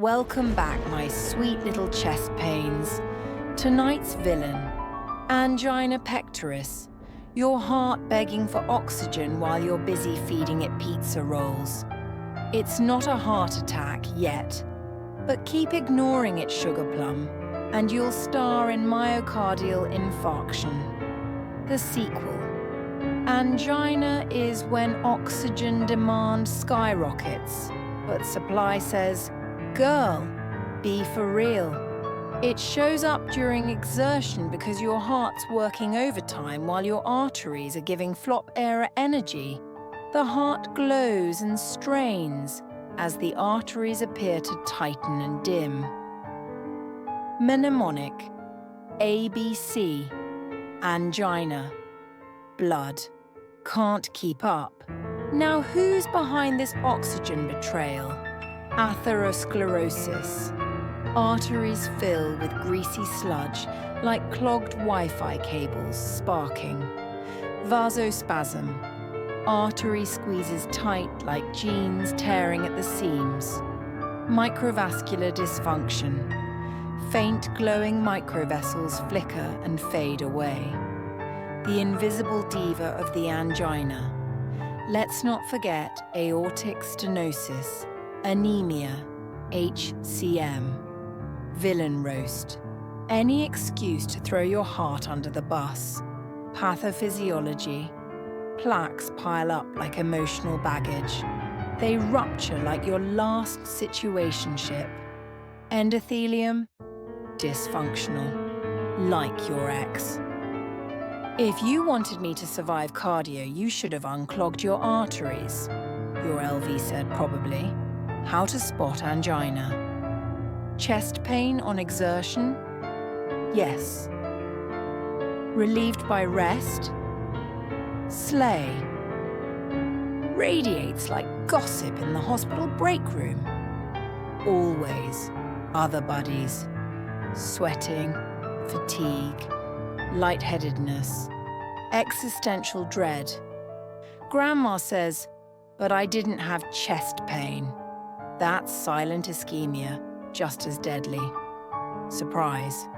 Welcome back, my sweet little chest pains. Tonight's villain, Angina Pectoris, your heart begging for oxygen while you're busy feeding it pizza rolls. It's not a heart attack yet, but keep ignoring it, sugar plum, and you'll star in myocardial infarction. The sequel. Angina is when oxygen demand skyrockets, but supply says, "Girl, be for real." It shows up during exertion because your heart's working overtime while your arteries are giving flop-era energy. The heart glows and strains as the arteries appear to tighten and dim. Mnemonic, ABC, angina, blood, can't keep up. Now who's behind this oxygen betrayal? Atherosclerosis. Arteries fill with greasy sludge like clogged Wi-Fi cables sparking. Vasospasm. Artery squeezes tight like jeans tearing at the seams. Microvascular dysfunction. Faint glowing microvessels flicker and fade away. The invisible diva of the angina. Let's not forget aortic stenosis, anemia, HCM. Villain roast. Any excuse to throw your heart under the bus. Pathophysiology. Plaques pile up like emotional baggage. They rupture like your last situationship. Endothelium. Dysfunctional. Like your ex. If you wanted me to survive cardio, you should have unclogged your arteries. Your LV said probably. How to spot angina. Chest pain on exertion? Yes. Relieved by rest? Slay. Radiates like gossip in the hospital break room. Always. Other buddies. Sweating, fatigue, lightheadedness, existential dread. Grandma says, but I didn't have chest pain. That's silent ischemia, just as deadly. Surprise.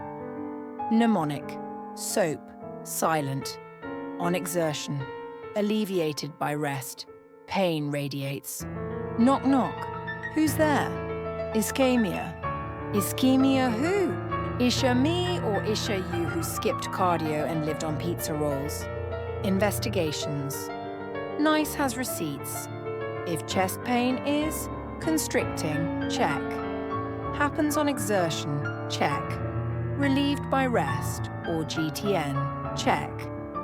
Mnemonic, soap, silent, on exertion, alleviated by rest, pain radiates. Knock knock, who's there? Ischemia. Ischemia who? Isha me or Isha you who skipped cardio and lived on pizza rolls? Investigations. NICE has receipts. If chest pain is constricting, check. Happens on exertion, check. Relieved by rest or GTN, check.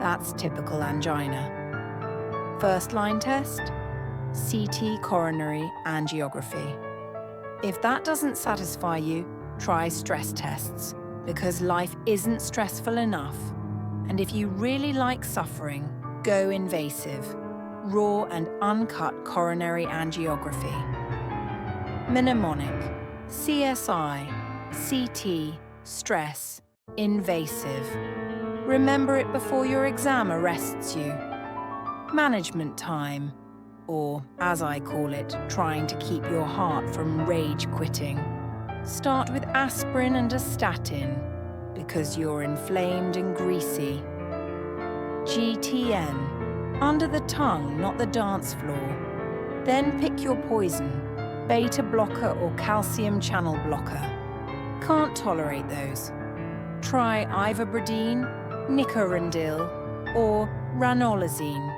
That's typical angina. First line test, CT coronary angiography. If that doesn't satisfy you, try stress tests, because life isn't stressful enough. And if you really like suffering, go invasive. Raw and uncut coronary angiography. Mnemonic, CSI, CT, stress, invasive. Remember it before your exam arrests you. Management time, or as I call it, trying to keep your heart from rage quitting. Start with aspirin and a statin, because you're inflamed and greasy. GTN, under the tongue, not the dance floor. Then pick your poison, beta blocker or calcium channel blocker. Can't tolerate those. Try ivabradine, nicorandil, or ranolazine.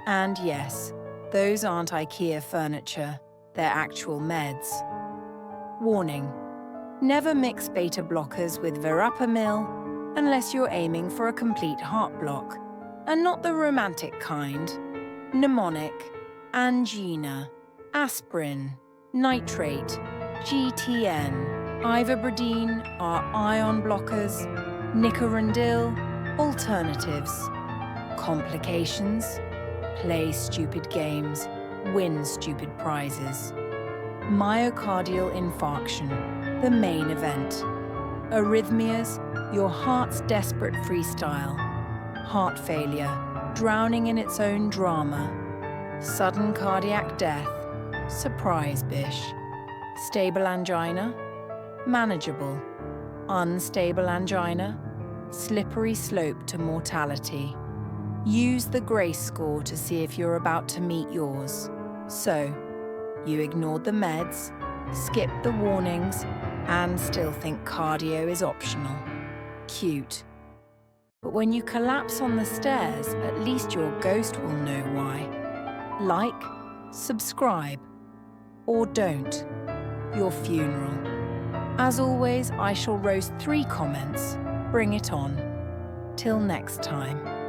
And yes, those aren't IKEA furniture, they're actual meds. Warning, never mix beta blockers with verapamil unless you're aiming for a complete heart block, and not the romantic kind. Mnemonic, angina, aspirin, nitrate, GTN, ivabradine are ion blockers, nicorandil, alternatives. Complications? Play stupid games, win stupid prizes. Myocardial infarction, the main event. Arrhythmias, your heart's desperate freestyle. Heart failure, drowning in its own drama. Sudden cardiac death, surprise bish. Stable angina, manageable. Unstable angina, slippery slope to mortality. Use the GRACE score to see if you're about to meet yours. So, you ignored the meds, skipped the warnings, and still think cardio is optional. Cute. But when you collapse on the stairs, at least your ghost will know why. Like, subscribe, or don't. Your funeral. As always, I shall roast 3 comments. Bring it on. Till next time.